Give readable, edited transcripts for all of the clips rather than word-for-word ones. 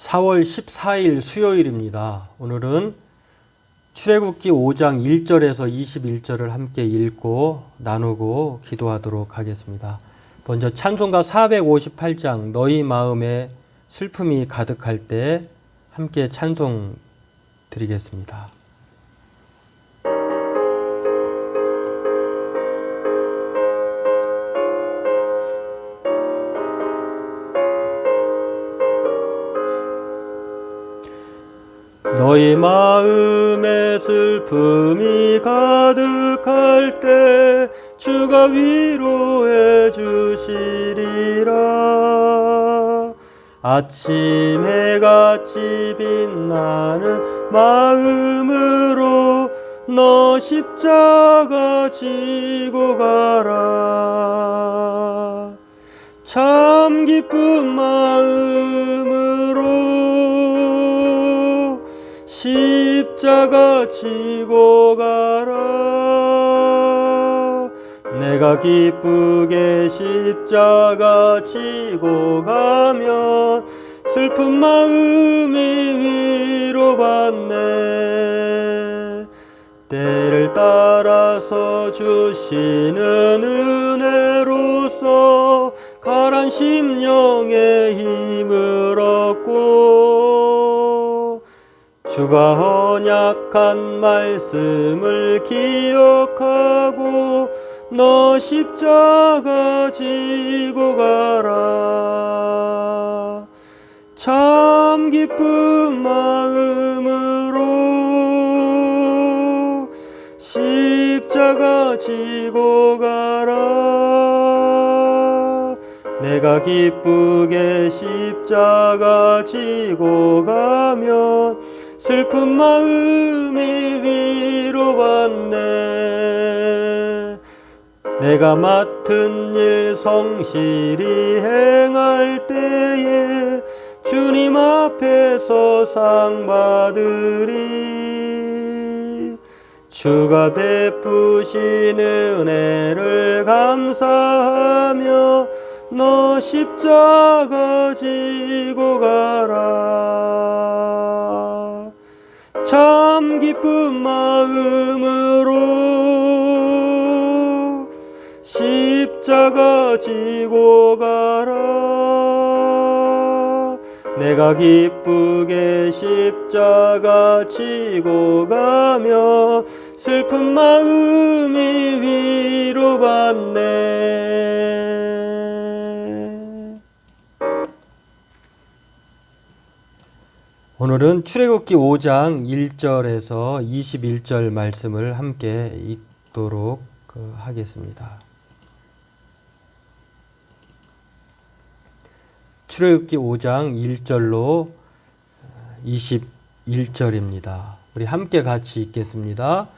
4월 14일 수요일입니다. 오늘은 출애굽기 5장 1절에서 21절을 함께 읽고 나누고 기도하도록 하겠습니다. 먼저 찬송가 458장 너희 마음에 슬픔이 가득할 때 함께 찬송 드리겠습니다. 너희 마음에 슬픔이 가득할 때 주가 위로해 주시리라. 아침 해같이 빛나는 마음으로 너 십자가 지고 가라. 참 기쁜 마음으로 십자가 지고 가라. 내가 기쁘게 십자가 지고 가면 슬픈 마음이 위로받네. 때를 따라서 주시는 은혜로서 가란 심령의 힘을 얻고 주가 언약한 말씀을 기억하고 너 십자가 지고 가라. 참 기쁜 마음으로 십자가 지고 가라. 내가 기쁘게 십자가 지고 가면 슬픈 마음이 위로받네. 내가 맡은 일 성실히 행할 때에 주님 앞에서 상 받으리. 주가 베푸신 은혜를 감사하며 너 십자가 지고 가라. 참 기쁜 마음으로 십자가 지고 가라. 내가 기쁘게 십자가 지고 가며 슬픈 마음이 위로받네. 오늘은 출애굽기 5장 1절에서 21절 말씀을 함께 읽도록 하겠습니다. 출애굽기 5장 1절로 21절입니다. 우리 함께 같이 읽겠습니다.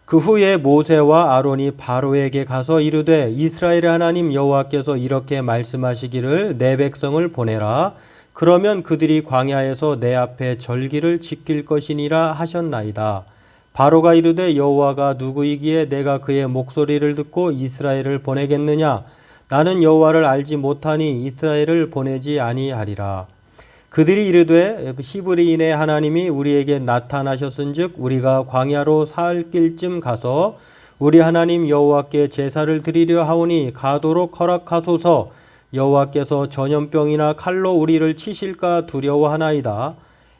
그 후에 모세와 아론이 바로에게 가서 이르되 이스라엘의 하나님 여호와께서 이렇게 말씀하시기를 내 백성을 보내라. 그러면 그들이 광야에서 내 앞에 절기를 지킬 것이니라 하셨나이다. 바로가 이르되 여호와가 누구이기에 내가 그의 목소리를 듣고 이스라엘을 보내겠느냐? 나는 여호와를 알지 못하니 이스라엘을 보내지 아니하리라. 그들이 이르되 히브리인의 하나님이 우리에게 나타나셨은즉 우리가 광야로 사흘 길쯤 가서 우리 하나님 여호와께 제사를 드리려 하오니 가도록 허락하소서. 여호와께서 전염병이나 칼로 우리를 치실까 두려워하나이다.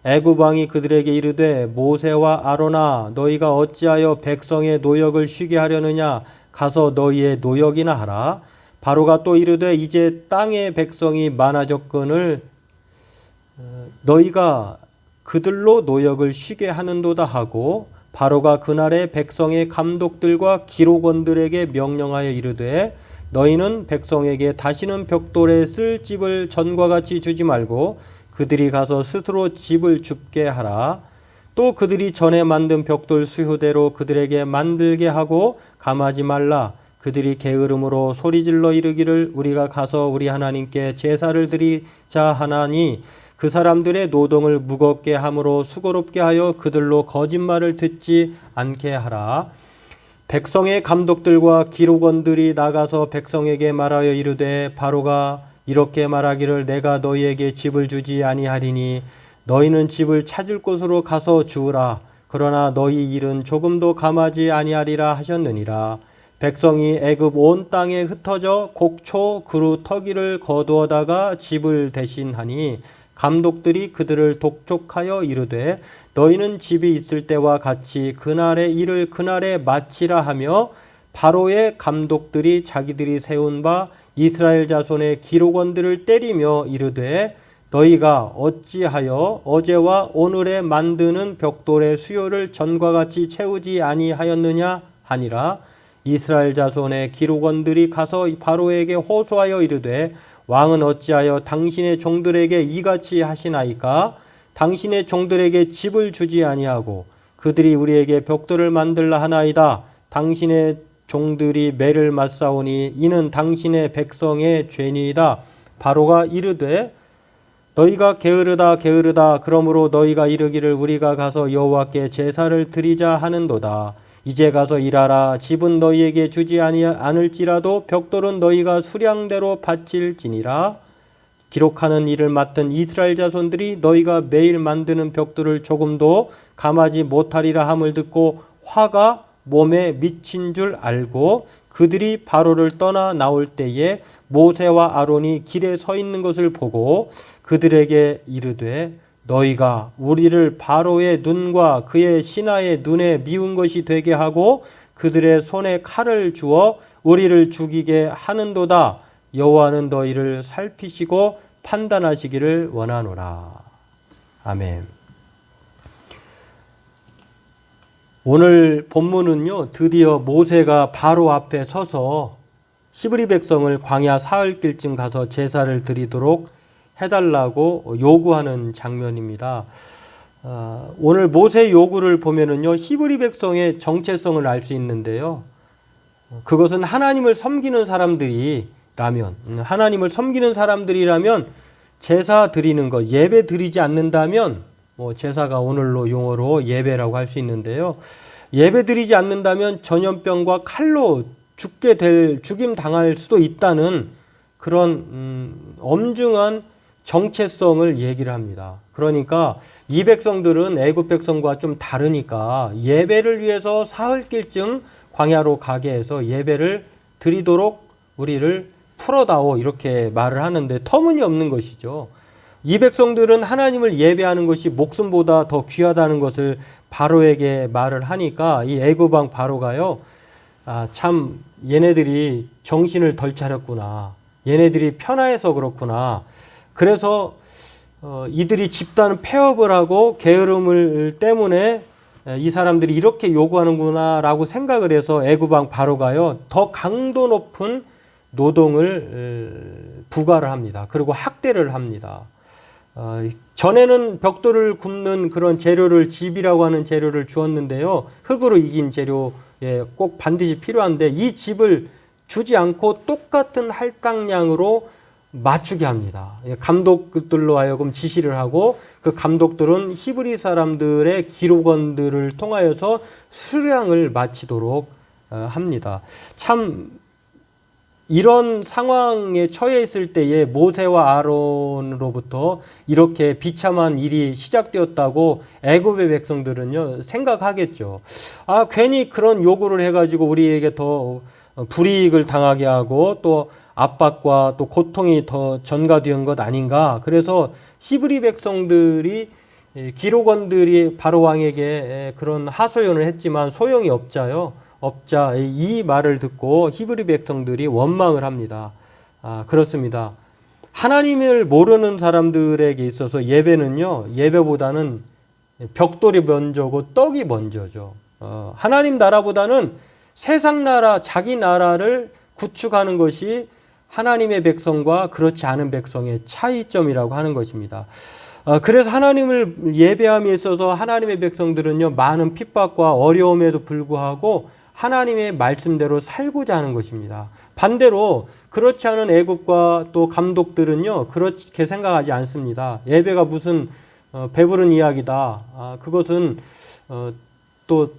애굽 왕이 그들에게 이르되 모세와 아론아 너희가 어찌하여 백성의 노역을 쉬게 하려느냐? 가서 너희의 노역이나 하라. 바로가 또 이르되 이제 땅의 백성이 많아졌거늘 너희가 그들로 노역을 쉬게 하는도다 하고 바로가 그날에 백성의 감독들과 기록원들에게 명령하여 이르되 너희는 백성에게 다시는 벽돌에 쓸 집을 전과 같이 주지 말고 그들이 가서 스스로 집을 줍게 하라. 또 그들이 전에 만든 벽돌 수효대로 그들에게 만들게 하고 감하지 말라. 그들이 게으름으로 소리질러 이르기를 우리가 가서 우리 하나님께 제사를 드리자 하나니 그 사람들의 노동을 무겁게 함으로 수고롭게 하여 그들로 거짓말을 듣지 않게 하라. 백성의 감독들과 기록원들이 나가서 백성에게 말하여 이르되 바로가 이렇게 말하기를 내가 너희에게 집을 주지 아니하리니 너희는 집을 찾을 곳으로 가서 주우라. 그러나 너희 일은 조금도 감하지 아니하리라 하셨느니라. 백성이 애굽 온 땅에 흩어져 곡초 그루 터기를 거두어다가 집을 대신하니 감독들이 그들을 독촉하여 이르되 너희는 집이 있을 때와 같이 그날의 일을 그날에 마치라 하며 바로의 감독들이 자기들이 세운 바 이스라엘 자손의 기록원들을 때리며 이르되 너희가 어찌하여 어제와 오늘에 만드는 벽돌의 수요를 전과 같이 채우지 아니하였느냐 하니라. 이스라엘 자손의 기록원들이 가서 바로에게 호소하여 이르되 왕은 어찌하여 당신의 종들에게 이같이 하시나이까? 당신의 종들에게 집을 주지 아니하고 그들이 우리에게 벽돌을 만들라 하나이다. 당신의 종들이 매를 맞사오니 이는 당신의 백성의 죄니이다. 바로가 이르되 너희가 게으르다 게으르다. 그러므로 너희가 이르기를 우리가 가서 여호와께 제사를 드리자 하는도다. 이제 가서 일하라. 집은 너희에게 주지 않을지라도 벽돌은 너희가 수량대로 바칠지니라. 기록하는 일을 맡은 이스라엘 자손들이 너희가 매일 만드는 벽돌을 조금도 감하지 못하리라 함을 듣고 화가 몸에 미친 줄 알고 그들이 바로를 떠나 나올 때에 모세와 아론이 길에 서 있는 것을 보고 그들에게 이르되 너희가 우리를 바로의 눈과 그의 신하의 눈에 미운 것이 되게 하고 그들의 손에 칼을 주어 우리를 죽이게 하는도다. 여호와는 너희를 살피시고 판단하시기를 원하노라. 아멘. 오늘 본문은요, 드디어 모세가 바로 앞에 서서 히브리 백성을 광야 사흘길쯤 가서 제사를 드리도록 해달라고 요구하는 장면입니다. 오늘 모세 요구를 보면은요, 히브리 백성의 정체성을 알 수 있는데요. 그것은 하나님을 섬기는 사람들이라면 제사 드리는 것, 예배 드리지 않는다면 제사가 오늘로 용어로 예배라고 할 수 있는데요. 예배 드리지 않는다면 전염병과 칼로 죽임 당할 수도 있다는 그런 엄중한 정체성을 얘기를 합니다. 그러니까 이 백성들은 애굽 백성과 좀 다르니까 예배를 위해서 사흘길쯤 광야로 가게 해서 예배를 드리도록 우리를 풀어다오 이렇게 말을 하는데 터무니없는 것이죠. 이 백성들은 하나님을 예배하는 것이 목숨보다 더 귀하다는 것을 바로에게 말을 하니까 이 애굽 왕 바로가요. 참 얘네들이 정신을 덜 차렸구나. 얘네들이 편해서 그렇구나. 그래서 이들이 집단 폐업을 하고 게으름을 때문에 이 사람들이 이렇게 요구하는구나 라고 생각을 해서 애굽 왕 바로가요. 더 강도 높은 노동을 부과를 합니다. 그리고 학대를 합니다. 전에는 벽돌을 굽는 그런 재료를 집이라고 하는 재료를 주었는데요. 흙으로 이긴 재료에 꼭 반드시 필요한데 이 집을 주지 않고 똑같은 할당량으로 맞추게 합니다. 감독들로 하여금 지시를 하고 그 감독들은 히브리 사람들의 기록원들을 통하여서 수량을 마치도록 합니다. 참 이런 상황에 처해 있을 때에 모세와 아론으로부터 이렇게 비참한 일이 시작되었다고 애굽의 백성들은요 생각하겠죠. 괜히 그런 요구를 해가지고 우리에게 더 불이익을 당하게 하고 또 압박과 또 고통이 더 전가된 것 아닌가. 그래서 히브리 백성들이 기록원들이 바로 왕에게 그런 하소연을 했지만 소용이 없자 이 말을 듣고 히브리 백성들이 원망을 합니다. 그렇습니다. 하나님을 모르는 사람들에게 있어서 예배보다는 벽돌이 먼저고 떡이 먼저죠. 하나님 나라보다는 세상 나라, 자기 나라를 구축하는 것이 하나님의 백성과 그렇지 않은 백성의 차이점이라고 하는 것입니다. 그래서 하나님을 예배함에 있어서 하나님의 백성들은요, 많은 핍박과 어려움에도 불구하고 하나님의 말씀대로 살고자 하는 것입니다. 반대로 그렇지 않은 애굽과 또 감독들은요, 그렇게 생각하지 않습니다. 예배가 무슨 배부른 이야기다. 그것은 또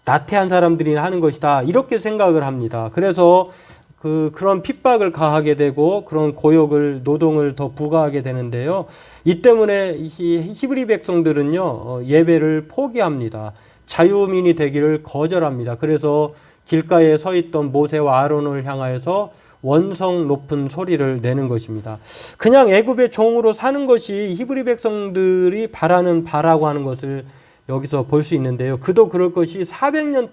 나태한 사람들이 하는 것이다. 이렇게 생각을 합니다. 그래서 그런 핍박을 가하게 되고 그런 고역을 노동을 더 부과하게 되는데요. 이 때문에 히브리 백성들은요 예배를 포기합니다. 자유민이 되기를 거절합니다. 그래서 길가에 서 있던 모세와 아론을 향하여서 원성 높은 소리를 내는 것입니다. 그냥 애굽의 종으로 사는 것이 히브리 백성들이 바라는 바라고 하는 것을 여기서 볼 수 있는데요. 그도 그럴 것이 400년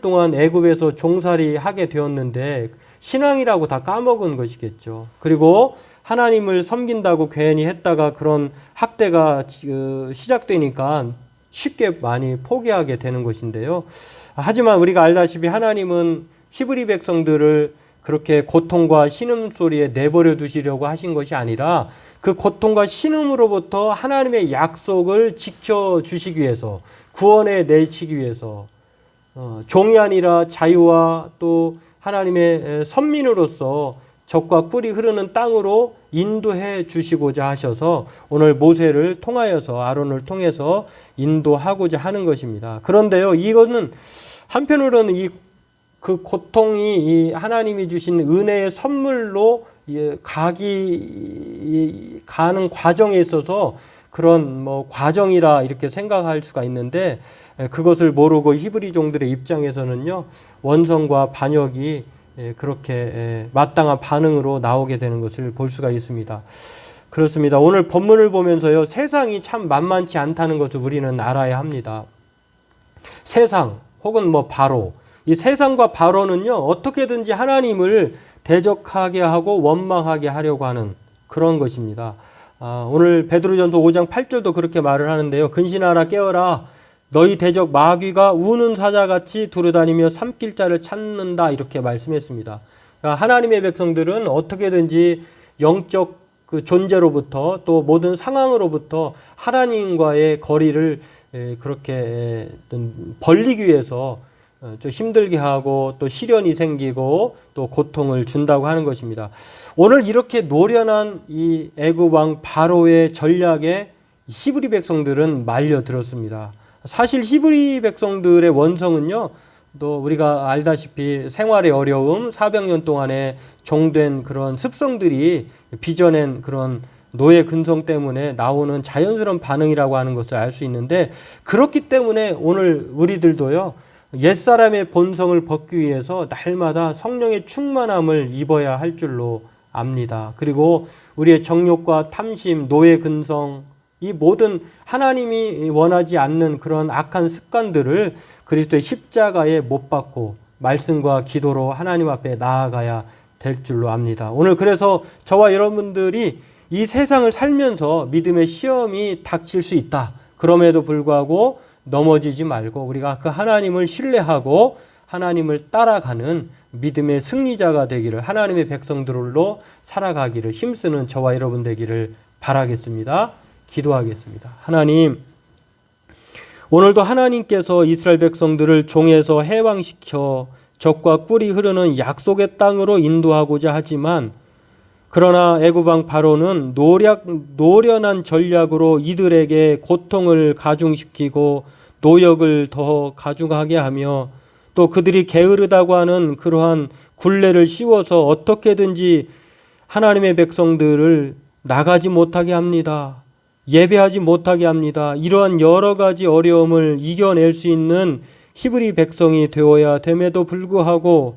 동안 애굽에서 종살이 하게 되었는데 신앙이라고 다 까먹은 것이겠죠. 그리고 하나님을 섬긴다고 괜히 했다가 그런 학대가 시작되니까 쉽게 많이 포기하게 되는 것인데요. 하지만 우리가 알다시피 하나님은 히브리 백성들을 그렇게 고통과 신음소리에 내버려 두시려고 하신 것이 아니라 그 고통과 신음으로부터 하나님의 약속을 지켜주시기 위해서, 구원에 내치기 위해서 종이 아니라 자유와 또 하나님의 선민으로서 젖과 꿀이 흐르는 땅으로 인도해 주시고자 하셔서 오늘 모세를 통하여서 아론을 통해서 인도하고자 하는 것입니다. 그런데요, 이거는 한편으로는 그 고통이 이 하나님이 주신 은혜의 선물로 가는 과정에 있어서 그런 과정이라 이렇게 생각할 수가 있는데, 그것을 모르고 히브리 종들의 입장에서는요 원성과 반역이 그렇게 마땅한 반응으로 나오게 되는 것을 볼 수가 있습니다. 그렇습니다. 오늘 본문을 보면서요 세상이 참 만만치 않다는 것을 우리는 알아야 합니다. 세상 혹은 바로, 이 세상과 바로는요 어떻게든지 하나님을 대적하게 하고 원망하게 하려고 하는 그런 것입니다. 오늘 베드로전서 5장 8절도 그렇게 말을 하는데요. 근신하라 깨어라, 너희 대적 마귀가 우는 사자같이 두루다니며 삼킬 자를 찾는다, 이렇게 말씀했습니다. 그러니까 하나님의 백성들은 어떻게든지 영적 그 존재로부터 또 모든 상황으로부터 하나님과의 거리를 그렇게 벌리기 위해서 좀 힘들게 하고 또 시련이 생기고 또 고통을 준다고 하는 것입니다. 오늘 이렇게 노련한 이 애굽 왕 바로의 전략에 히브리 백성들은 말려들었습니다. 사실 히브리 백성들의 원성은요, 또 우리가 알다시피 생활의 어려움, 400년 동안에 종된 그런 습성들이 빚어낸 그런 노예 근성 때문에 나오는 자연스러운 반응이라고 하는 것을 알 수 있는데, 그렇기 때문에 오늘 우리들도요 옛사람의 본성을 벗기 위해서 날마다 성령의 충만함을 입어야 할 줄로 압니다. 그리고 우리의 정욕과 탐심, 노예 근성, 이 모든 하나님이 원하지 않는 그런 악한 습관들을 그리스도의 십자가에 못 박고 말씀과 기도로 하나님 앞에 나아가야 될 줄로 압니다. 오늘 그래서 저와 여러분들이 이 세상을 살면서 믿음의 시험이 닥칠 수 있다. 그럼에도 불구하고 넘어지지 말고 우리가 그 하나님을 신뢰하고 하나님을 따라가는 믿음의 승리자가 되기를, 하나님의 백성들로 살아가기를 힘쓰는 저와 여러분 되기를 바라겠습니다. 기도하겠습니다. 하나님, 오늘도 하나님께서 이스라엘 백성들을 종에서 해방시켜 젖과 꿀이 흐르는 약속의 땅으로 인도하고자 하지만, 그러나 애굽 왕 바로는 노련한 전략으로 이들에게 고통을 가중시키고 노역을 더 가중하게 하며 또 그들이 게으르다고 하는 그러한 굴레를 씌워서 어떻게든지 하나님의 백성들을 나가지 못하게 합니다. 예배하지 못하게 합니다. 이러한 여러 가지 어려움을 이겨낼 수 있는 히브리 백성이 되어야 됨에도 불구하고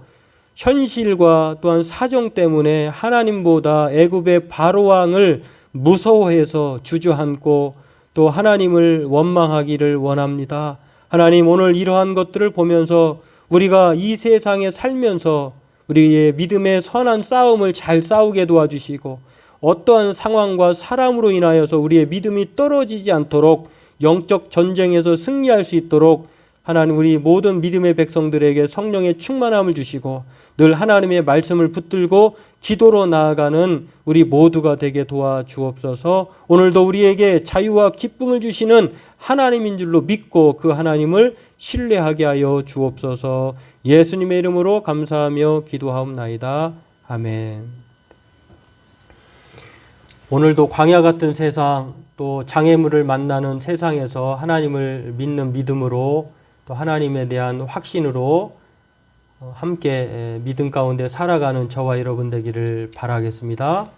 현실과 또한 사정 때문에 하나님보다 애굽의 바로 왕을 무서워해서 주저앉고 또 하나님을 원망하기를 원합니다. 하나님, 오늘 이러한 것들을 보면서 우리가 이 세상에 살면서 우리의 믿음의 선한 싸움을 잘 싸우게 도와주시고 어떠한 상황과 사람으로 인하여서 우리의 믿음이 떨어지지 않도록 영적 전쟁에서 승리할 수 있도록 하나님, 우리 모든 믿음의 백성들에게 성령의 충만함을 주시고 늘 하나님의 말씀을 붙들고 기도로 나아가는 우리 모두가 되게 도와주옵소서. 오늘도 우리에게 자유와 기쁨을 주시는 하나님인 줄로 믿고 그 하나님을 신뢰하게 하여 주옵소서. 예수님의 이름으로 감사하며 기도하옵나이다. 아멘. 오늘도 광야 같은 세상, 또 장애물을 만나는 세상에서 하나님을 믿는 믿음으로 또 하나님에 대한 확신으로 함께 믿음 가운데 살아가는 저와 여러분 되기를 바라겠습니다.